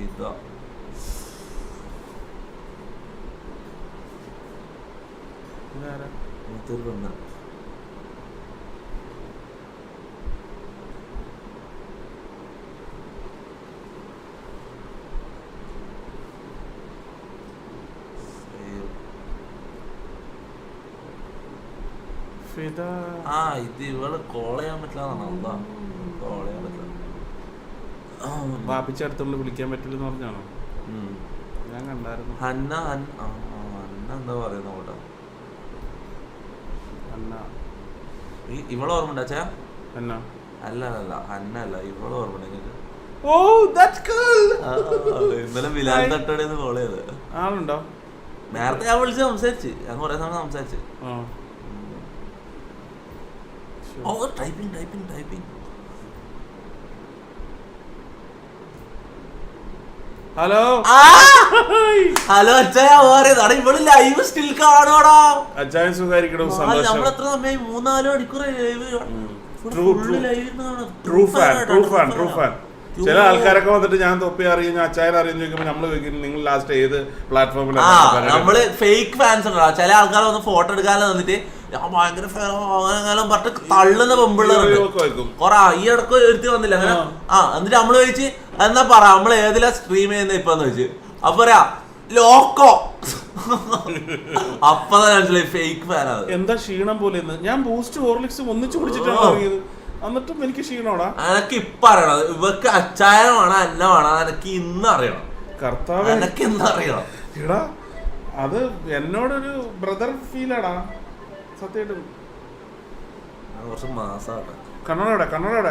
ഇതാ പെണ്ണ് ഇത് ഇവള് കോൾ ചെയ്യാൻ പറ്റില്ല കോൾ ചെയ്യാൻ പറ്റില്ല. വാപ്പിച്ചടുത്തുള്ള വിളിക്കാൻ പറ്റില്ലെന്ന് പറഞ്ഞാണോ? ഞാൻ കണ്ടായിരുന്നു. ഹന്ന എന്താ പറയുന്ന കൂട്ടാ ഇവള് ഓർമ്മ അച്ഛാ? അല്ല ഹന്ന അല്ല ഇവള് ഓർമ്മ. ഇന്നലെ ബിലാൽ തട്ടോടെന്ന് കോൾ ചെയ്ത് ആളുണ്ടോ? നേരത്തെ ഞാൻ വിളിച്ച് സംസാരിച്ച്, ഞാൻ കുറെ സമയം സംസാരിച്ച്. ടൈപ്പിംഗ് ഹലോ അച്ഛാ, ഇവള് ലൈവ് സ്റ്റിൽ കാണുവാടാ. അച്ഛാൻ സുഖായിരിക്കണം. നമ്മളെത്ര സമയം 3-4 മണിക്കൂർ ലൈവ്. ചില ആൾക്കാരൊക്കെ വന്നിട്ട് ഞാൻ തൊപ്പി അറിയും, ഞാൻ അച്ചായൻ അറിയുന്ന ചോദിക്കുമ്പോൾ നമ്മള് ചോദിക്കും നിങ്ങൾ ലാസ്റ്റ് ഏത് പ്ലാറ്റ്ഫോമിലാണ്. നമ്മള് ഫേക്ക് ഫാൻസ് ഉണ്ടോ? ചില ആൾക്കാർ വന്ന് ഫോട്ടോ എടുക്കാതെ വന്നിട്ട് ഞാൻ ഭയങ്കര ഫാനോ പറഞ്ഞിട്ട് തള്ളുന്ന പെമ്പിള്ളേർക്ക് കൊറേ ഈ ഇടക്ക് എടുത്തി വന്നില്ല അങ്ങനെ. എന്നിട്ട് നമ്മള് ചോദിച്ച് എന്നാ പറ നമ്മള് ഏതിലാ സ്ട്രീം ചെയ്യുന്ന ഇപ്പൊന്ന് ചോദിച്ചു. അപ്പൊ പറയാ ലോക്കോ. അപ്പൊ തന്നെ മനസ്സിലായി ഫേക്ക് ഫാനാണ്. എന്താ ക്ഷീണം പോലെ. ഞാൻ ബൂസ്റ്റ് ഹോർലിക്സ് ഒന്നിച്ചു കുടിച്ചിട്ടാണ് ഇറങ്ങിയത്, എന്നിട്ടും എനിക്ക് ക്ഷീണോടാ. എനക്ക് ഇപ്പൊ അറിയണം ഇവക്ക് അച്ചായനമാണ് അന്നമാണ്. എനക്ക് ഇന്ന് അറിയണം. കർത്താവ് എനക്ക് ഇന്ന് അറിയണം. എടാ അത് എന്നോടൊരു ബ്രദർ ഫീലാടാ സത്യമായിട്ടും. കുറച്ച് മാസാട്ടെ. കണ്ണട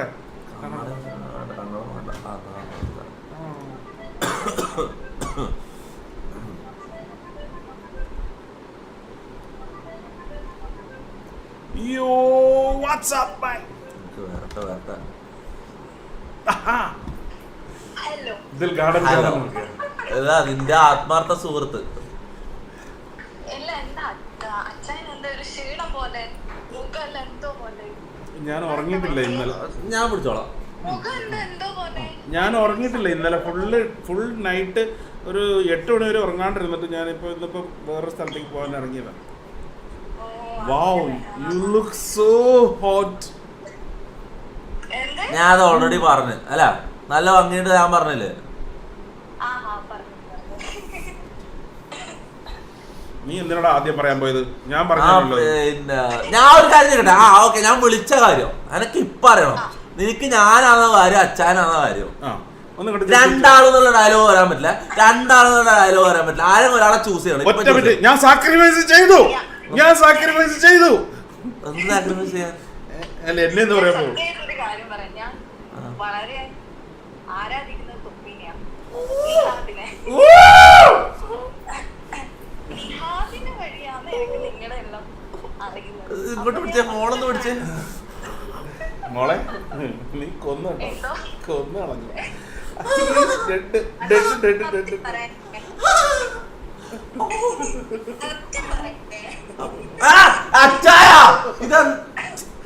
നിന്റെ ആത്മാർത്ഥ സുഹൃത്ത്. ഞാൻ ഉറങ്ങിയിട്ടില്ല ഇന്നലെ. ഞാൻ പിടിച്ചോളാം. ഞാൻ ഉറങ്ങിയിട്ടില്ല ഇന്നലെ. ഫുൾ നൈറ്റ് ഒരു 8 മണി വരെ ഉറങ്ങാണ്ടിരുന്നിട്ട് ഇന്നിപ്പോ വേറൊരു സ്ഥലത്തേക്ക് പോകാൻ ഇറങ്ങിയതാണ്. വാവ്, യു ലുക്ക് സോ ഹോട്ട്. ഞാൻ അത് ഓൾറെഡി പറഞ്ഞു അല്ല, നല്ല ഭംഗിയുണ്ട് ഞാൻ പറഞ്ഞില്ലേ. നീ എന്തിനാടാ ആദ്യം പറയാൻ പോയത്? ഞാൻ പറഞ്ഞു. ഞാൻ ഒരു കാര്യം കേട്ടെ. ഓക്കെ, ഞാൻ വിളിച്ച കാര്യം എനക്ക് ഇപ്പൊ അറിയണം. നിനക്ക് ഞാനാന്ന കാര്യം അച്ഛനാന്ന കാര്യം. രണ്ടാളെന്നുള്ള ഡയലോഗ് വരാൻ പറ്റില്ല. ആരും ഒരാളെ ചൂസ് ചെയ്യണം. ഞാൻ സാക്രിഫൈസ് ചെയ്തു. എന്ത് സാക്രിഫൈസ് ചെയ്യാൻ? അല്ല എന്നെ എന്താ പറയാ? ഇങ്ങോട്ട് പിടിച്ചേ, മോളൊന്ന് പിടിച്ചേ. മോളെ നീ കൊന്നു കളഞ്ഞു.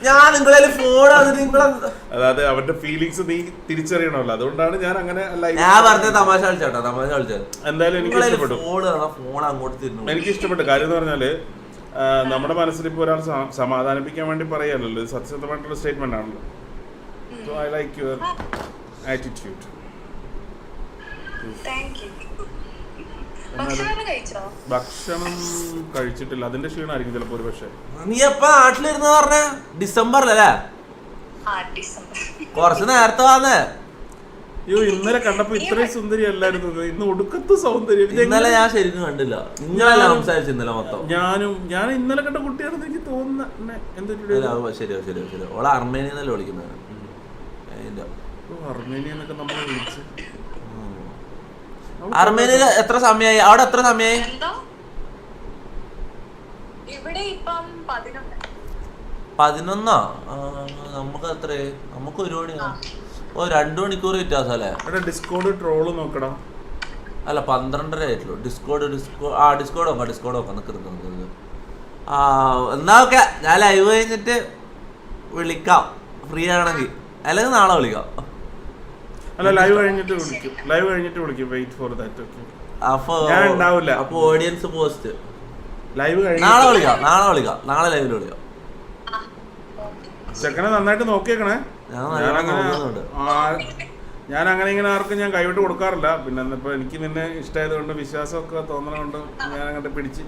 ഞാൻ നിങ്ങളെ ഫോൺ അതായത് അവന്റെ ഫീലിങ്സ് നീ തിരിച്ചറിയണമല്ലോ, അതുകൊണ്ടാണ് ഞാൻ അങ്ങനെ. ഞാൻ പറഞ്ഞ തമാശ കളിച്ചോട്ടോ, തമാശ കളിച്ചത്. എന്തായാലും എനിക്ക് ഇഷ്ടപ്പെട്ടു. ഫോൺ അങ്ങോട്ട് തിരിഞ്ഞു. എനിക്ക് ഇഷ്ടപ്പെട്ടു. കാര്യം എന്ന് പറഞ്ഞാല് നമ്മുടെ മനസ്സിൽ ഇപ്പോൾ ഒരാൾ സമാധാനിപ്പിക്കാൻ വേണ്ടി പറയാനല്ലോ, ഇത് സത്യസന്ധമായിട്ടുള്ള സ്റ്റേറ്റ്മെന്റ് ആണല്ലോ. So I like your attitude. ഭക്ഷണം കഴിച്ചിട്ടില്ല, അതിന്റെ ക്ഷീണമായിരിക്കും ചിലപ്പോ ഒരു പക്ഷേ. നീ എപ്പ നാട്ടിലിരുന്ന് പറഞ്ഞ? ഡിസംബറിലല്ലേ? കുറച്ച് നേരത്തെ വന്നേ. അയ്യോ, ഇന്നലെ കണ്ടപ്പോ ഇത്രയും സുന്ദരി അല്ലായിരുന്നു. ഇന്ന് ഒടുക്കത്തെ സൗന്ദര്യം. ഇന്നലെ ഞാൻ ശരിക്കും കണ്ടില്ല. ഇന്നലെ സംസാരിച്ചു ഇന്നലെ മൊത്തം. ഞാൻ ഇന്നലെ കണ്ട കുട്ടിയാണെന്ന് എനിക്ക് തോന്നുന്നു. ശരിയോ. ഓളെ അർമേനിയെന്നല്ലേ വിളിക്കുന്നത്. അർമേനിയെന്നൊക്കെ നമ്മൾ വിളിച്ച്. അർമേനിയയിൽ എത്ര സമയമായി? അവിടെ എത്ര സമയമായി? ഇവിടെ ഇപ്പം 11. നമുക്ക് എത്ര? നമുക്ക് 1 മണിയാ. 2 മണിക്കൂർ വ്യത്യാസം അല്ലേ? ഡിസ്കോഡ് ട്രോള് നോക്കടാ. അല്ല 12:30 ആയിട്ടുള്ളൂ. ഡിസ്കോഡ് നോക്കാം. നിൽക്കുന്നത് എന്നാ ഓക്കെ, ഞാൻ ലൈവ് കഴിഞ്ഞിട്ട് വിളിക്കാം ഫ്രീ ആണെങ്കിൽ, അല്ലെങ്കിൽ നാളെ വിളിക്കാം. അല്ല ലൈവ് കഴിഞ്ഞിട്ട് വിളിക്കും വെയിറ്റ് ഫോർ ദാറ്റ്. ഓക്കെ അപ്പൊ ഞാൻ ഉണ്ടാവില്ല. അപ്പൊ ഓഡിയൻസ് പോസ്റ്റ് ലൈവ് നാളെ വിളിക്കാം നാളെ ലൈവില് വിളിക്കാം. ചെക്കനെ നന്നായിട്ട് നോക്കിയേക്കണേ. ഞാൻ അങ്ങനെ ഇങ്ങനെ ആർക്കും ഞാൻ കൈവിട്ട് കൊടുക്കാറില്ല. പിന്നെ ഇപ്പൊ എനിക്ക് നിന്നെ ഇഷ്ടമായത് കൊണ്ട് വിശ്വാസമൊക്കെ തോന്നണ ഞാൻ അങ്ങോട്ട് പിടിച്ച്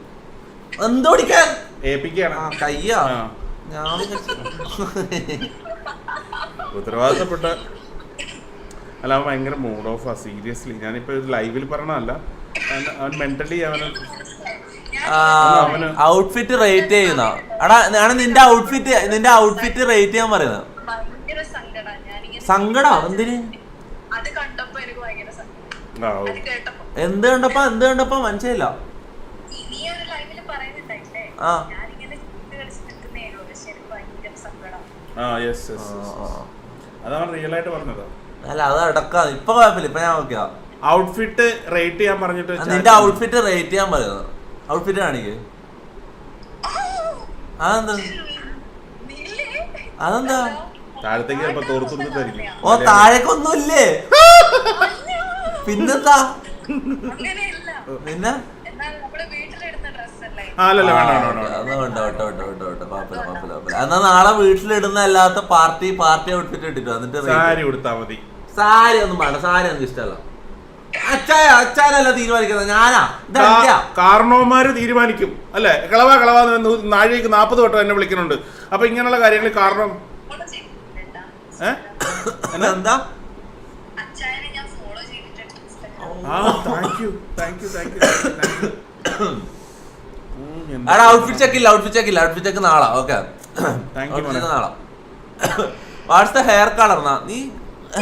എന്തോടിക്കാൻ ഏൽപ്പിക്കാണ്. കയ്യാ ഉത്തരവാദിത്തപ്പെട്ട അല്ല അവൻ ഭയങ്കര മൂഡ് ഓഫാ സീരിയസ്ലി. ഞാനിപ്പോ ലൈവിൽ പറഞ്ഞതല്ല, അവൻ മെന്റലി അവന് ഔട്ട്ഫിറ്റ് റേറ്റ് ചെയ്യുന്ന എടാ ഞാൻ നിന്റെ ഔട്ട്ഫിറ്റ് റേറ്റ് ചെയ്യാൻ പറയുന്നത്. സങ്കടാ എന്തിന്? എന്ത് കണ്ടപ്പോ മനസ്സിലായില്ല. അതാണ് റിയൽ ആയിട്ട് പറഞ്ഞത്. അല്ല അത് അടക്കാ ഇപ്പൊ കുഴപ്പമില്ല. ഇപ്പൊ ഞാൻ നോക്കിയാ ഔട്ട്ഫിറ്റ് റേറ്റ് ചെയ്യാൻ പറഞ്ഞിട്ട് നിന്റെ ഔട്ട്ഫിറ്റ് റേറ്റ് ചെയ്യാൻ പറയുന്നത്. ഔട്ട്ഫിറ്റ് കാണിക്ക്. അതെന്താ താഴത്തേക്ക് ചിലപ്പോ തോർത്തുന്നിട്ടായിരിക്കും. ഓ താഴേക്കൊന്നുമില്ലേ? പിന്നെന്താ പിന്നെ എന്നാ നാളെ വീട്ടിലിടുന്ന അല്ലാത്ത പാർട്ടി ഔട്ട്ഫിറ്റ് ഇട്ടിട്ട് എന്നിട്ട് സാരി കൊടുത്താ മതി. സാരി ഒന്നും വേണ്ട, സാരി എനിക്ക് ഇഷ്ടമല്ല. അച്ചാനല്ല തീരുമാനിക്കുന്നത്, ഞാനാ. കാരണവന്മാര് തീരുമാനിക്കും അല്ലെ? കളവാ നാഴിക്ക് 40 വട്ടം എന്നെ വിളിക്കുന്നുണ്ട്. അപ്പൊ ഇങ്ങനെയുള്ള കാര്യങ്ങൾ കാരണം എന്താ? ഔട്ട്ഫിറ്റ് ചെക്ക് നാളെ. ഓക്കെ നാളെ. What's the hair colour? നീ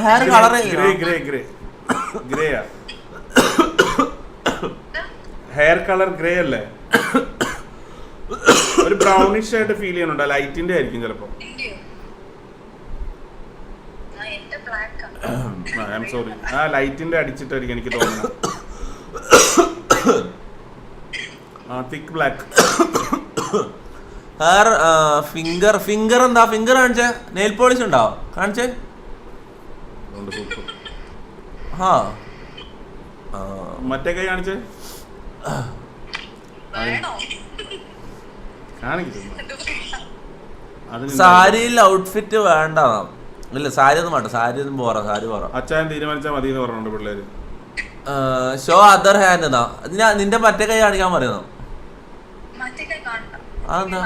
ഹെയർ കളർ ഗ്രേയാ? ഹെയർ കളർ ഗ്രേ അല്ലേ? ഒരു ബ്രൗണിഷ് ആയിട്ട് ഫീൽ ചെയ്യുന്നുണ്ട്. ലൈറ്റിന്റെ ആയിരിക്കും ചിലപ്പോ. സോറി, ആ ലൈറ്റിന്റെ അടിച്ചിട്ടായിരിക്കും എനിക്ക് തോന്നുന്നത്. തിക്ക് ബ്ലാക്ക് ഹെയർ. ഫിംഗർ എന്താ? ഫിംഗർ കാണിച്ചേ. നെയിൽ പോളിഷ് ഉണ്ടോ? കാണിച്ചേ. മറ്റേ കൈ കാണിച്ചേ. സാരിയിൽ ഔട്ട്ഫിറ്റ് വേണ്ട. ഇല്ല സാരി ഒന്നും വേണ്ട. സാരി ഒന്നും പോറാ. സാരി പോറാ. അച്ഛൻ തീരുമാനിച്ചാൽ മതി എന്ന് പറഞ്ഞുണ്ട് പിള്ളേര്. ഷോ അതർ ഹാൻഡ് എന്നാ നിന്റെ മറ്റേ കൈ കാണിക്കാൻ പറയുന്നു. അതെന്താ?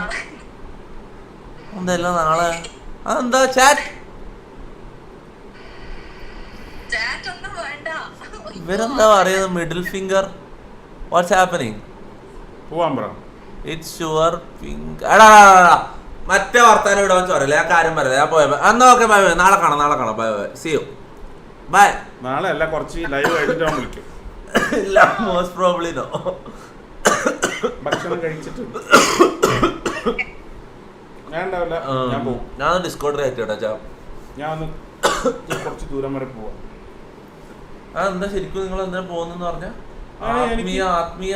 എന്തല്ല നാളെ? അതെന്താ ചാറ്റ്? ഇവരെന്താ പറയുന്നത്? Middle finger. What's happening? It's your finger. എടാ മറ്റേ വർത്താനം ഇടാൻ ചോരല്ലേ? ഞാൻ കാര്യം പറയല്ലേ? ഞാൻ പോയ എന്നാ ഓക്കെ. By bye. നാളെ കാണാം. Bye bye. See you. Bye. നാളെ അല്ല, കുറച്ച് ലൈവ് കഴിഞ്ഞിട്ട് വിളിക്കും. ഇല്ല, മോസ്റ്റ് പ്രോബ്ലി നോ. ഭക്ഷണം കഴിച്ചിട്ട് ഞാൻ ഉണ്ടാവില്ല. ഞാൻ ഡിസ്കോഡ് കയറ്റിയോട്ടാ. ഞാൻ ഒന്ന് കുറച്ച് ദൂരം വരെ പോവാ. എന്താ ശരിക്കും നിങ്ങൾ എന്തിനാ പോകുന്നെന്ന് പറഞ്ഞ? ആത്മീയ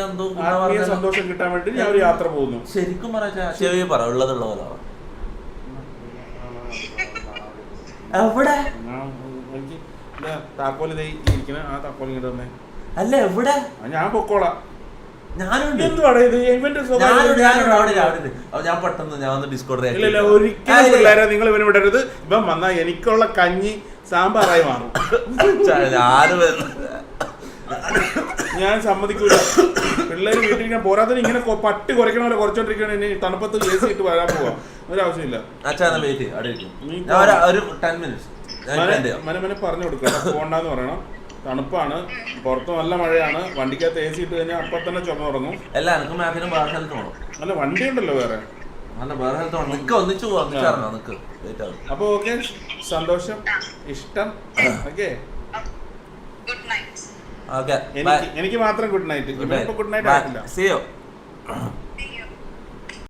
സന്തോഷം കിട്ടാൻ വേണ്ടി ഞാൻ ഒരു യാത്ര പോകുന്നു. ശരിക്കും പറയാ ചെവി പറ ഉള്ളതുള്ള പോലെ. എവിടെ എനിക്ക് താക്കോല് ഇരിക്കണ ആ താക്കോൽ ഇങ്ങോട്ട് തന്നെ. അല്ല എവിടെ? ഞാൻ പൊക്കോളാം. ഞാനുണ്ട്. ഞാൻ പെട്ടെന്ന് ഞാൻ ഡിസ്കോഡ് ഒരിക്കലും പിള്ളേരെ നിങ്ങൾ ഇവന് വിടരുത്. ഇപ്പം വന്നാ എനിക്കുള്ള കഞ്ഞി സാമ്പാറായി മാറും. ഞാൻ സമ്മതിക്കൂല. പിള്ളേര് വീട്ടിൽ ഞാൻ പോരാത്തതിന് ഇങ്ങനെ പട്ടി കുറയ്ക്കണ പോലെ കുറച്ചോണ്ടിരിക്കണ. ഇനി തണുപ്പത്ത് AC ഇട്ട് വരാൻ പോവാ. ഒരാവശ്യമില്ല. മനെ പറഞ്ഞു കൊടുക്കണം. പോണ്ടെന്ന് പറയണം. തണുപ്പാണ്, പുറത്ത് നല്ല മഴയാണ്, വണ്ടിക്കകത്ത് AC ഇട്ട് കഴിഞ്ഞാൽ അപ്പൊ തന്നെ ചുമ തുടങ്ങും. അല്ല വണ്ടി ഉണ്ടല്ലോ വേറെ. അപ്പൊ ഓക്കെ, സന്തോഷം, ഇഷ്ടം. ഓക്കെ, എനിക്ക് മാത്രം ഗുഡ് നൈറ്റ്. ഗുഡ് നൈറ്റ് ആയിട്ടില്ല.